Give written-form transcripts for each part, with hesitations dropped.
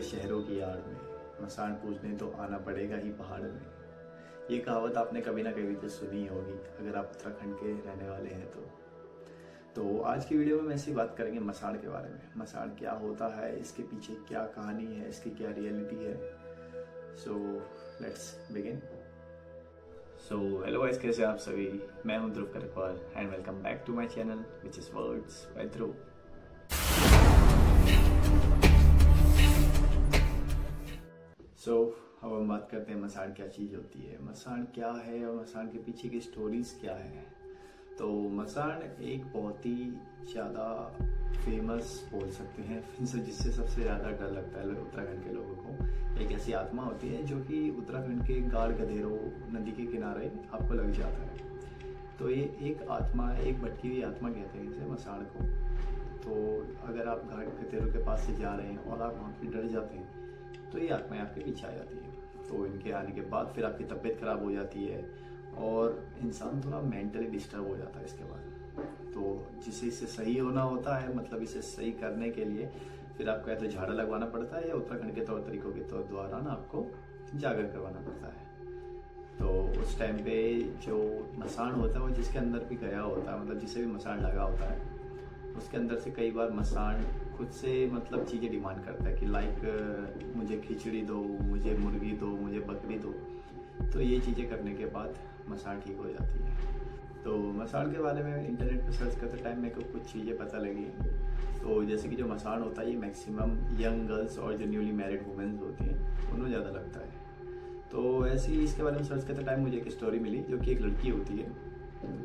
के शहरों की आड़ में, मसान पूजने तो आना पड़ेगा ही पहाड़ में। ये कहावत आपने कभी ना कभी तो सुनी होगी अगर आप उत्तराखंड के रहने वाले हैं तो आज की वीडियो में हम ऐसी बात करेंगे मसान के बारे में। मसान क्या होता है, इसके पीछे क्या कहानी है, इसकी क्या रियलिटी है। So let's begin. So hello guys, कैसे आप सभी। मैं हूं Dhruv Karakwal and welcome back to my channel which is words by Dhruv. So अब हम बात करते हैं मसान क्या चीज़ होती है, मसान क्या है और मसान के पीछे की स्टोरीज क्या है। तो मसान एक बहुत ही ज़्यादा फेमस बोल सकते हैं, जिससे सबसे ज़्यादा डर लगता है उत्तराखंड के लोगों को। एक ऐसी आत्मा होती है जो कि उत्तराखंड के गाढ़ गधेरों नदी के किनारे आपको लग जाता है। तो ये एक आत्मा है, एक भटकी हुई आत्मा कहते हैं इसे, मसान को। तो अगर आप गाढ़ गधेरों के पास से जा रहे हैं और आप वहाँ पे डर जाते हैं तो ये आत्माएं आपके पीछे आ जाती है। तो इनके आने के बाद फिर आपकी तबीयत खराब हो जाती है और इंसान थोड़ा मेंटली डिस्टर्ब हो जाता है इसके बाद। तो जिसे इससे सही होना होता है, मतलब इसे सही करने के लिए फिर आपको या तो झाड़ा लगवाना पड़ता है या उत्तराखंड के तौर तरीकों के द्वारा ना आपको जागर करवाना पड़ता है। तो उस टाइम पे जो मसान होता है वो जिसके अंदर भी गया होता है, मतलब जिसे भी मसान लगा होता है उसके अंदर से कई बार मसान खुद से मतलब चीज़ें डिमांड करता है कि लाइक मुझे खिचड़ी दो, मुझे मुर्गी दो, मुझे बकरी दो। तो ये चीज़ें करने के बाद मसान ठीक हो जाती है। तो मसान के बारे में इंटरनेट पर सर्च करते टाइम मेरे को कुछ चीज़ें पता लगी। तो जैसे कि जो मसान होता है ये मैक्सिमम यंग गर्ल्स और जो न्यूली मैरिड वुमेन्स होती हैं उन्हें ज़्यादा लगता है। तो ऐसे ही इसके बारे में सर्च करते टाइम मुझे एक स्टोरी मिली जो कि एक लड़की होती है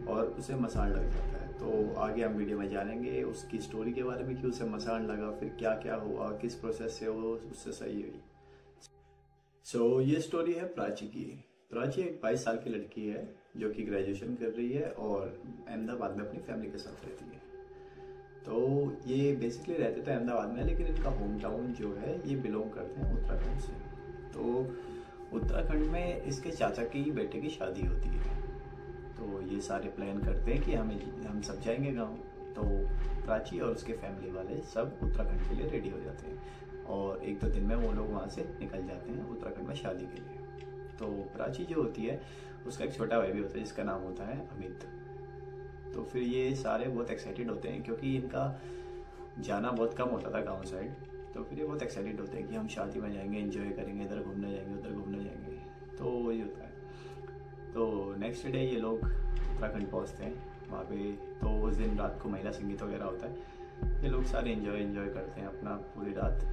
और उसे मसान लग जाता है। तो आगे हम वीडियो में जानेंगे उसकी स्टोरी के बारे में कि उसे मसान लगा, फिर क्या क्या हुआ, किस प्रोसेस से वो उससे सही हुई। सो ये स्टोरी है प्राची की। प्राची एक 22 साल की लड़की है जो कि ग्रेजुएशन कर रही है और अहमदाबाद में अपनी फैमिली के साथ रहती है। तो ये बेसिकली रहते तो अहमदाबाद में, लेकिन इनका होम टाउन जो है ये बिलोंग करते हैं उत्तराखंड से। तो उत्तराखंड में इसके चाचा की बेटे की शादी होती है। तो ये सारे प्लान करते हैं कि हम सब जाएंगे गांव। तो प्राची और उसके फैमिली वाले सब उत्तराखंड के लिए रेडी हो जाते हैं और एक दो दिन में वो लोग वहाँ से निकल जाते हैं उत्तराखंड में शादी के लिए। तो प्राची जो होती है उसका एक छोटा भाई भी होता है जिसका नाम होता है अमित। तो फिर ये सारे बहुत एक्साइटेड होते हैं क्योंकि इनका जाना बहुत कम होता था गाँव साइड। तो फिर ये बहुत एक्साइटेड होते हैं कि हम शादी में जाएंगे, एंजॉय करेंगे, इधर घूमने जाएंगे, उधर घूमने जाएंगे। तो वही होता है। तो नेक्स्ट डे ये लोग उत्तराखंड पहुँचते हैं वहाँ पे। तो उस दिन रात को महिला संगीत वगैरह होता है। ये लोग सारे एंजॉय करते हैं अपना पूरी रात।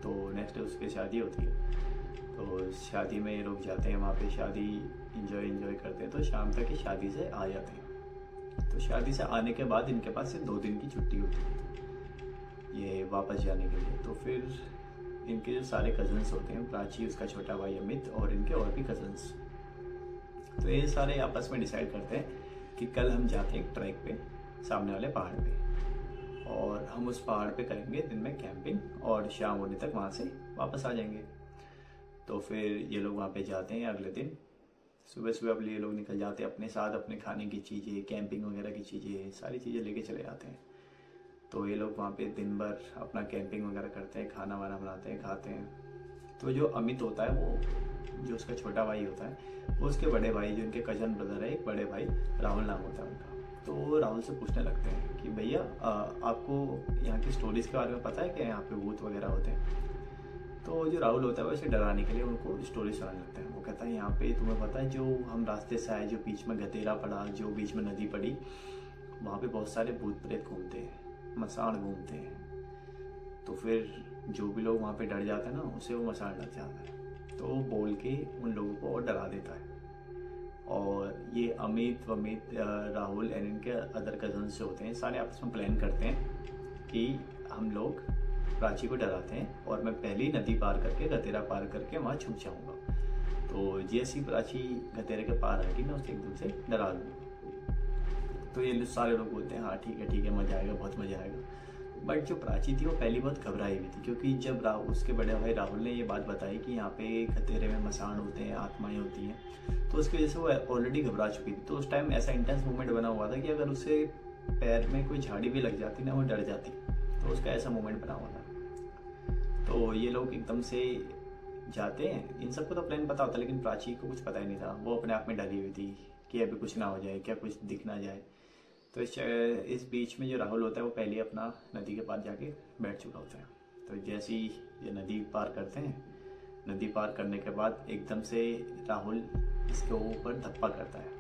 तो नेक्स्ट डे उसकी शादी होती है। तो शादी में ये लोग जाते हैं वहाँ पे, शादी एंजॉय करते हैं। तो शाम तक ये शादी से आ जाते हैं। तो शादी से आने के बाद इनके पास से 2 दिन की छुट्टी होती है ये वापस जाने के लिए। तो फिर इनके जो सारे कजन्स होते हैं, प्राची, उसका छोटा भाई अमित और इनके और भी कजन्स, तो ये सारे आपस में डिसाइड करते हैं कि कल हम जाते हैं एक ट्रैक पे, सामने वाले पहाड़ पे, और हम उस पहाड़ पे करेंगे दिन में कैंपिंग और शाम होने तक वहाँ से वापस आ जाएंगे। तो फिर ये लोग वहाँ पे जाते हैं। अगले दिन सुबह ये लोग निकल जाते हैं अपने साथ, अपने खाने की चीज़ें, कैंपिंग वगैरह की चीज़ें, सारी चीज़ें लेके चले जाते हैं। तो ये लोग वहाँ पे दिन भर अपना कैंपिंग वगैरह करते हैं, खाना वाना बनाते हैं, खाते हैं। तो जो अमित होता है, वो जो उसका छोटा भाई होता है, वो उसके बड़े भाई, जो उनके कजन ब्रदर है, एक बड़े भाई राहुल नाम होता है उनका। तो वो राहुल से पूछने लगते हैं कि भैया आपको यहाँ की स्टोरीज के बारे में पता है क्या, यहाँ पे भूत वगैरह होते हैं। तो जो राहुल होता है वो इसे डराने के लिए उनको स्टोरी सुनाने लगता है। वो कहता है यहाँ पे तुम्हें पता है जो हम रास्ते से आए, जो बीच में गतेरा पड़ा, जो बीच में नदी पड़ी, वहाँ पे बहुत सारे भूत प्रेत घूमते हैं, मसान घूमते हैं। तो फिर जो भी लोग वहाँ पे डर जाते हैं ना, उसे वो मसान लग जाता है। तो वो बोल के उन लोगों को और डरा देता है। और ये अमित राहुल एंड इनके अदर कजन्स जो होते हैं, सारे आपस में प्लान करते हैं कि हम लोग प्राची को डराते हैं और मैं पहली नदी पार करके, गतेरा पार करके वहाँ छुप जाऊँगा। तो जैसी प्राची गतेरे के पार आएगी मैं उसे एकदम से डरा दूँगा। तो ये सारे लोग बोलते हैं हाँ ठीक है, मज़ा आएगा, बहुत मज़ा आएगा। बट जो प्राची थी वो पहली बहुत घबराई हुई थी, क्योंकि जब उसके बड़े भाई राहुल ने ये बात बताई कि यहाँ पे खतेरे में मसान होते हैं, आत्माएं होती हैं, तो उसकी वजह से वो ऑलरेडी घबरा चुकी थी। तो उस टाइम ऐसा इंटेंस मोमेंट बना हुआ था कि अगर उसे पैर में कोई झाड़ी भी लग जाती ना, वो डर जाती। तो उसका ऐसा मोमेंट बना हुआ था। तो ये लोग एकदम से जाते हैं। इन सबको तो प्लान पता होता है, लेकिन प्राची को कुछ पता ही नहीं था। वो अपने आप में डरी हुई थी कि अभी कुछ ना हो जाए, क्या कुछ दिख ना जाए। तो इस बीच में जो राहुल होता है वो पहले अपना नदी के पास जाके बैठ चुका होता है। तो जैसे ही ये नदी पार करते हैं, नदी पार करने के बाद एकदम से राहुल इसके ऊपर धप्पा करता है,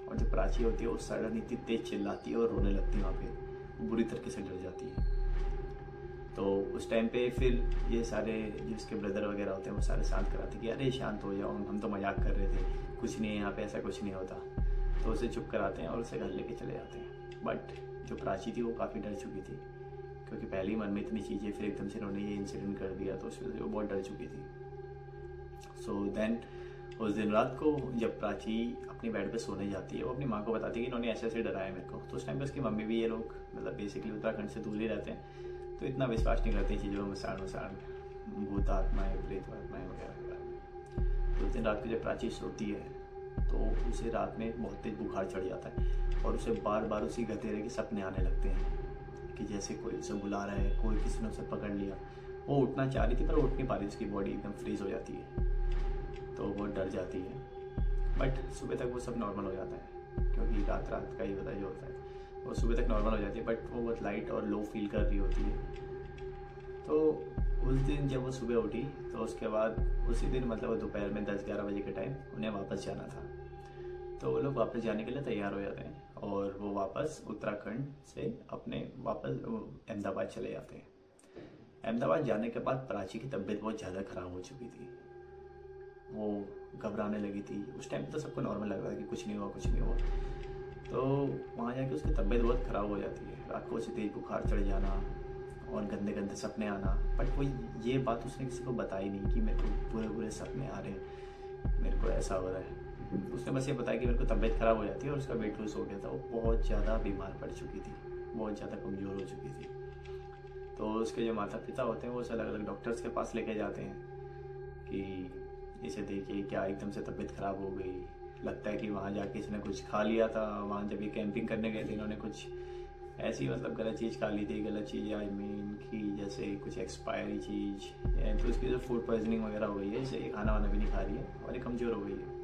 और जो प्राची होती है वो सडन इतनी तेज चिल्लाती है और रोने लगती है। वहाँ पे बुरी तरीके से डर जाती है। तो उस टाइम पे फिर ये सारे जो इसके ब्रदर वगैरह होते हैं वो सारे शांत कराते कि अरे शांत हो जाओ, हम तो मजाक कर रहे थे, कुछ नहीं है यहाँ पे, ऐसा कुछ नहीं होता। तो उसे चुप कराते हैं और उसे घर लेके चले जाते हैं। बट जो प्राची थी वो काफ़ी डर चुकी थी, क्योंकि पहले ही मन में इतनी चीज़ें, फिर एकदम से उन्होंने ये इंसिडेंट कर दिया, तो उस वजह से वो बहुत डर चुकी थी। सो देन उस दिन रात को जब प्राची अपनी बेड पे सोने जाती है, वो अपनी माँ को बताती है कि इन्होंने ऐसे ऐसे डराया मेरे को। तो उस टाइम पे उसकी मम्मी भी, ये लोग मतलब बेसिकली उत्तराखंड से दूर ही रहते हैं, तो इतना विश्वास नहीं करते चीज़ों में, मसान भूत आत्माएँ, प्रेत आत्माएँ वगैरह वगैरह। तो उस दिन रात को जब प्राची सोती है तो उसे रात में बहुत तेज बुखार चढ़ जाता है, और उसे बार बार उसी गधेरे के सपने आने लगते हैं कि जैसे कोई उसे बुला रहा है, कोई किसी ने उसे पकड़ लिया। वो उठना चाह रही थी पर उठ नहीं पा रही, उसकी बॉडी एकदम फ्रीज हो जाती है, तो वो डर जाती है। बट सुबह तक वो सब नॉर्मल हो जाता है, क्योंकि रात रात का ही होता है जो होता है, वो सुबह तक नॉर्मल हो जाती है। बट वो बहुत लाइट और लो फील कर रही होती है। तो उस दिन जब वो सुबह उठी तो उसके बाद उसी दिन मतलब दोपहर में 10-11 बजे के टाइम उन्हें वापस जाना था। तो वो लोग वापस जाने के लिए तैयार हो जाते हैं, और वो वापस उत्तराखंड से अपने वापस अहमदाबाद चले जाते हैं। अहमदाबाद जाने के बाद प्राची की तबीयत बहुत ज़्यादा ख़राब हो चुकी थी, वो घबराने लगी थी। उस टाइम तो सबको नॉर्मल लग रहा था कि कुछ नहीं हुआ, कुछ नहीं हुआ। तो वहाँ जाके उसकी तबीयत बहुत ख़राब हो जाती है। रात को उसे तेज बुखार चढ़ जाना और गंदे गंदे सपने आना। बट वो ये बात उसने किसी को बताई नहीं कि मेरे को बुरे बुरे सपने आ रहे हैं, मेरे को ऐसा हो रहा है। उसने बस ये बताया कि मेरे को तबीयत ख़राब हो जाती है, और उसका वेट लूज हो गया था। वो बहुत ज़्यादा बीमार पड़ चुकी थी, बहुत ज़्यादा कमज़ोर हो चुकी थी। तो उसके जो माता पिता होते हैं वो अलग अलग डॉक्टर्स के पास लेके जाते हैं कि इसे देखिए क्या एकदम से तबीयत ख़राब हो गई, लगता है कि वहाँ जाके इसने कुछ खा लिया था। वहाँ जब ये कैंपिंग करने गए थे इन्होंने कुछ ऐसी मतलब गलत चीज़ खा ली थी। गलत चीज़ आई मीन कि जैसे कुछ एक्सपायरी चीज़, तो उसकी जो फूड पॉइजनिंग वगैरह हो गई है, इससे खाना वाना भी नहीं खा रही है और ये कमज़ोर हो गई है।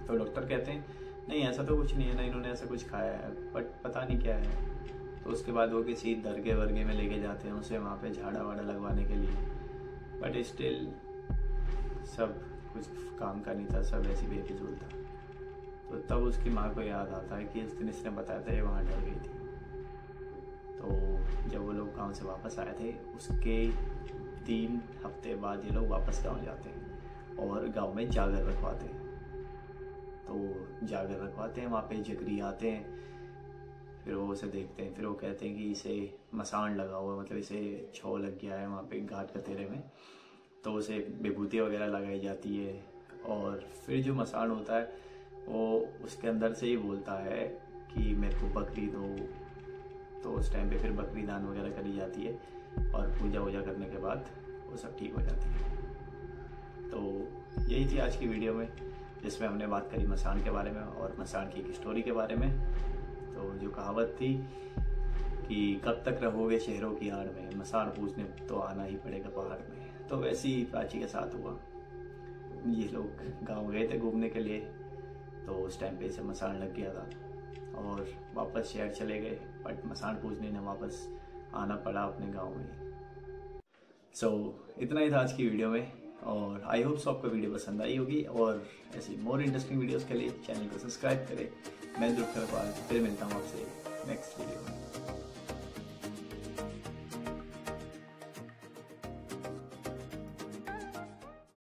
तो डॉक्टर कहते हैं नहीं ऐसा तो कुछ नहीं है ना, इन्होंने ऐसा कुछ खाया है, बट पता नहीं क्या है। तो उसके बाद वो किसी दरगे वर्गे में लेके जाते हैं उसे, वहाँ पे झाड़ा वाड़ा लगवाने के लिए। बट स्टिल सब कुछ काम का नहीं था, सब ऐसे बेफिजूल था। तो तब उसकी माँ को याद आता है कि इस दिन इसने बताया था ये वहाँ डर गई थी। तो जब वो लोग गाँव से वापस आए थे उसके 3 हफ्ते बाद ये लोग वापस गाँव जाते हैं और गाँव में जागर रखवाते हैं। तो जागर रखवाते हैं, वहाँ पे जगरी आते हैं, फिर वो उसे देखते हैं। फिर वो कहते हैं कि इसे मसान लगा हुआ है, मतलब इसे छौ लग गया है वहाँ पे घाट कतेरे में। तो उसे विभूति वगैरह लगाई जाती है, और फिर जो मसान होता है वो उसके अंदर से ही बोलता है कि मेरे को बकरी दो। तो उस टाइम पे फिर बकरी दान वगैरह करी जाती है, और पूजा वूजा करने के बाद वो सब ठीक हो जाती है। तो यही थी आज की वीडियो में, जिसमें हमने बात करी मसान के बारे में और मसान की एक स्टोरी के बारे में। तो जो कहावत थी कि कब तक रहोगे शहरों की आड़ में, मसान पूछने तो आना ही पड़ेगा पहाड़ में, तो वैसे ही प्राची के साथ हुआ। ये लोग गांव गए थे घूमने के लिए, तो उस टाइम पे इसे मसान लग गया था और वापस शहर चले गए। बट मसान पूछने ने वापस आना पड़ा अपने गांव में। सो इतना ही था आज की वीडियो में, और आई होप सो आपको वीडियो पसंद आई होगी। और ऐसी मोर इंटरेस्टिंग वीडियोस के लिए चैनल को सब्सक्राइब करें। मैं ध्रुव खरपाल, फिर मिलता हूँ आपसे नेक्स्ट वीडियो में।